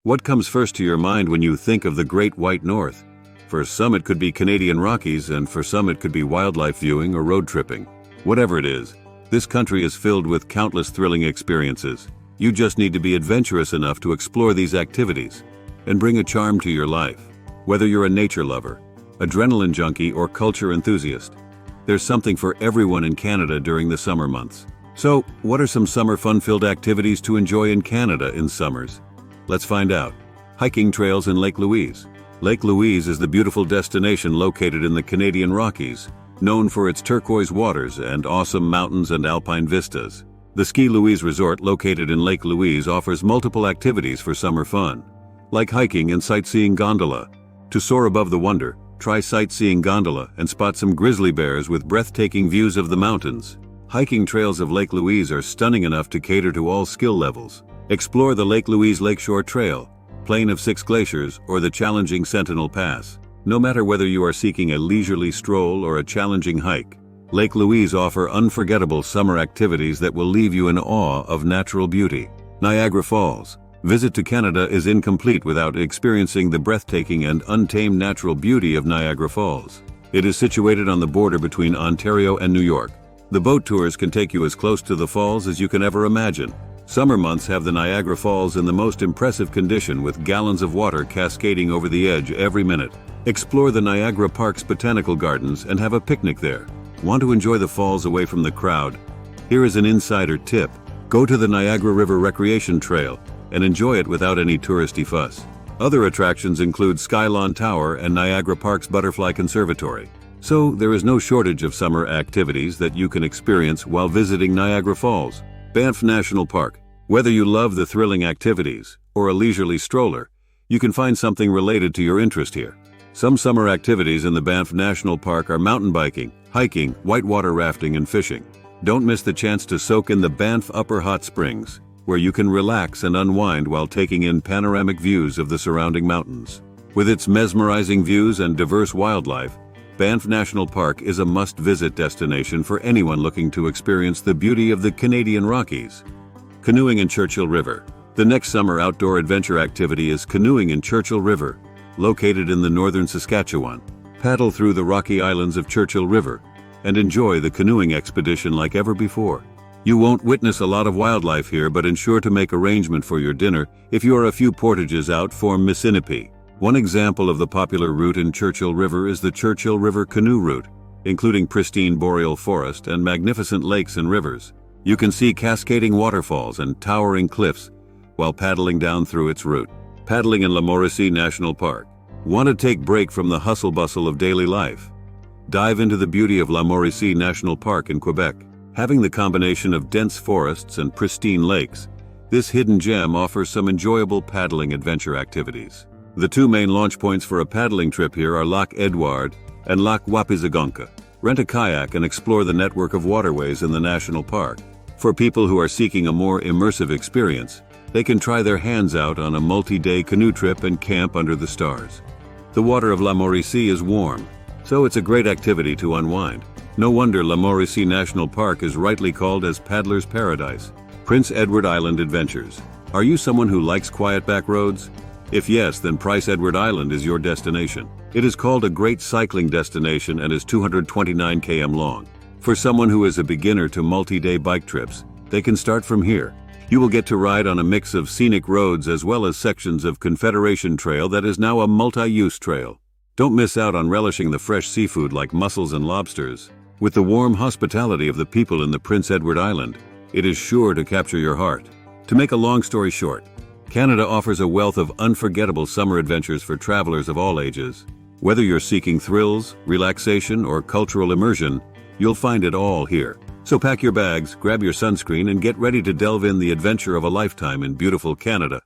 What comes first to your mind when you think of the Great White North? For some it could be Canadian Rockies, and for some it could be wildlife viewing or road tripping. Whatever it is, this country is filled with countless thrilling experiences. You just need to be adventurous enough to explore these activities and bring a charm to your life. Whether you're a nature lover, adrenaline junkie, or culture enthusiast, there's something for everyone in Canada during the summer months. So, what are some summer fun-filled activities to enjoy in Canada in summers? Let's find out. Hiking trails in Lake Louise. Lake Louise is the beautiful destination located in the Canadian Rockies, known for its turquoise waters and awesome mountains and alpine vistas. The Ski Louise Resort located in Lake Louise offers multiple activities for summer fun, like hiking and sightseeing gondola. To soar above the wonder, try sightseeing gondola and spot some grizzly bears with breathtaking views of the mountains. Hiking trails of Lake Louise are stunning enough to cater to all skill levels. Explore the Lake Louise Lakeshore Trail, Plain of Six Glaciers, or the challenging Sentinel Pass. No matter whether you are seeking a leisurely stroll or a challenging hike, Lake Louise offers unforgettable summer activities that will leave you in awe of natural beauty. Niagara Falls. Visit to Canada is incomplete without experiencing the breathtaking and untamed natural beauty of Niagara Falls. It is situated on the border between Ontario and New York. The boat tours can take you as close to the falls as you can ever imagine. Summer months have the Niagara Falls in the most impressive condition, with gallons of water cascading over the edge every minute. Explore the Niagara Park's botanical gardens and have a picnic there. Want to enjoy the falls away from the crowd? Here is an insider tip. Go to the Niagara River Recreation Trail and enjoy it without any touristy fuss. Other attractions include Skylon Tower and Niagara Park's Butterfly Conservatory. So there is no shortage of summer activities that you can experience while visiting Niagara Falls. Banff National Park. Whether you love the thrilling activities or a leisurely stroller, you can find something related to your interest here. Some summer activities in the Banff National Park are mountain biking, hiking, whitewater rafting, and fishing. Don't miss the chance to soak in the Banff Upper Hot Springs, where you can relax and unwind while taking in panoramic views of the surrounding mountains. With its mesmerizing views and diverse wildlife, Banff National Park is a must-visit destination for anyone looking to experience the beauty of the Canadian Rockies. Canoeing in Churchill River. The next summer outdoor adventure activity is canoeing in Churchill River, located in the northern Saskatchewan. Paddle through the rocky islands of Churchill River and enjoy the canoeing expedition like ever before. You won't witness a lot of wildlife here, but ensure to make arrangement for your dinner if you are a few portages out for Mauricie. One example of the popular route in Churchill River is the Churchill River Canoe Route, including pristine boreal forest and magnificent lakes and rivers. You can see cascading waterfalls and towering cliffs while paddling down through its route. Paddling in Mauricie National Park. Want to take a break from the hustle-bustle of daily life? Dive into the beauty of Mauricie National Park in Quebec. Having the combination of dense forests and pristine lakes, this hidden gem offers some enjoyable paddling adventure activities. The two main launch points for a paddling trip here are Lac Edward and Lac Wapizagonka. Rent a kayak and explore the network of waterways in the national park. For people who are seeking a more immersive experience, they can try their hands out on a multi-day canoe trip and camp under the stars. The water of Mauricie is warm, so it's a great activity to unwind. No wonder Mauricie National Park is rightly called as Paddler's Paradise. Prince Edward Island Adventures. Are you someone who likes quiet back roads? If yes, then Prince Edward Island is your destination. It is called a great cycling destination and is 229 km long. For someone who is a beginner to multi-day bike trips, they can start from here. You will get to ride on a mix of scenic roads as well as sections of Confederation Trail that is now a multi-use trail. Don't miss out on relishing the fresh seafood like mussels and lobsters. With the warm hospitality of the people in the Prince Edward Island, it is sure to capture your heart. To make a long story short, Canada offers a wealth of unforgettable summer adventures for travelers of all ages. Whether you're seeking thrills, relaxation, or cultural immersion, you'll find it all here. So pack your bags, grab your sunscreen, and get ready to delve in the adventure of a lifetime in beautiful Canada.